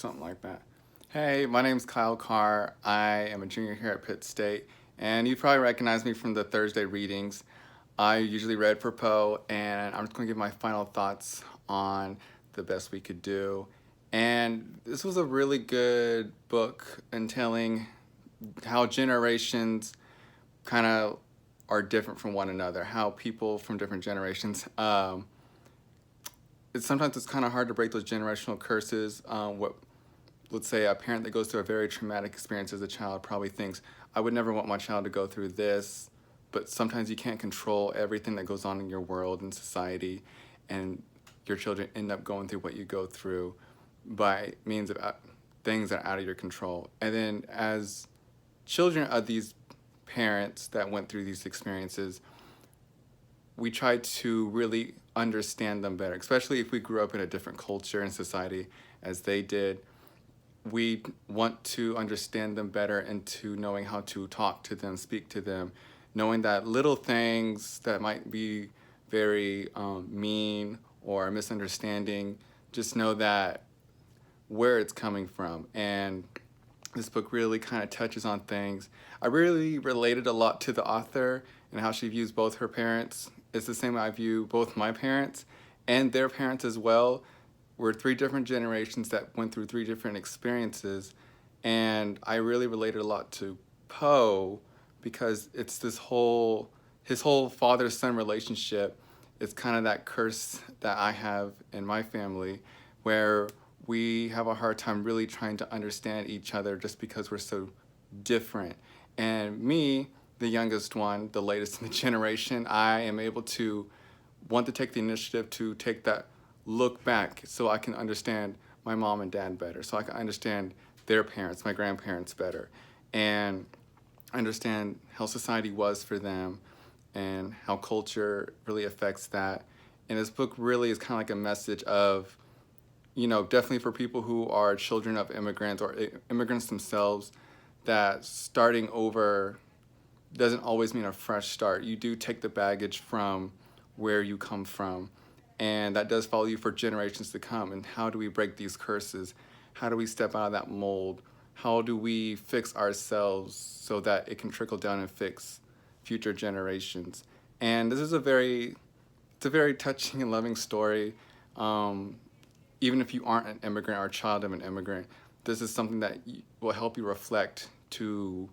something like that. Hey, my name's Kyle Carr. I am a junior here at Pitt State, and you probably recognize me from the Thursday readings. I usually read for Poe, and I'm just going to give my final thoughts on The Best We Could Do. And this was a really good book in telling how generations kind of are different from one another, how people from different generations sometimes it's kind of hard to break those generational curses. Let's say a parent that goes through a very traumatic experience as a child probably thinks, I would never want my child to go through this, but sometimes you can't control everything that goes on in your world and society, and your children end up going through what you go through by means of things that are out of your control. And then as children of these parents that went through these experiences, we try to really understand them better, especially if we grew up in a different culture and society as they did. We want to understand them better into knowing how to talk to them, speak to them, knowing that little things that might be very mean or a misunderstanding, just know that where it's coming from. And this book really kind of touches on things. I really related a lot to the author and how she views both her parents. It's the same way I view both my parents and their parents as well. We're three different generations that went through three different experiences. And I really related a lot to Poe because it's his whole father-son relationship. It's kind of that curse that I have in my family where we have a hard time really trying to understand each other just because we're so different. And me, the youngest one, the latest in the generation, I am able to want to take the initiative to take that look back so I can understand my mom and dad better, so I can understand their parents, my grandparents better, and understand how society was for them and how culture really affects that. And this book really is kind of like a message of, definitely for people who are children of immigrants or immigrants themselves, that starting over doesn't always mean a fresh start. You do take the baggage from where you come from, and that does follow you for generations to come. And how do we break these curses? How do we step out of that mold? How do we fix ourselves so that it can trickle down and fix future generations? And this is it's a very touching and loving story. Even if you aren't an immigrant or a child of an immigrant, this is something that will help you reflect, to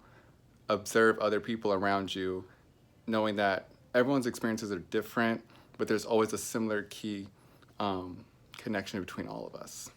observe other people around you, knowing that everyone's experiences are different, but there's always a similar key connection between all of us.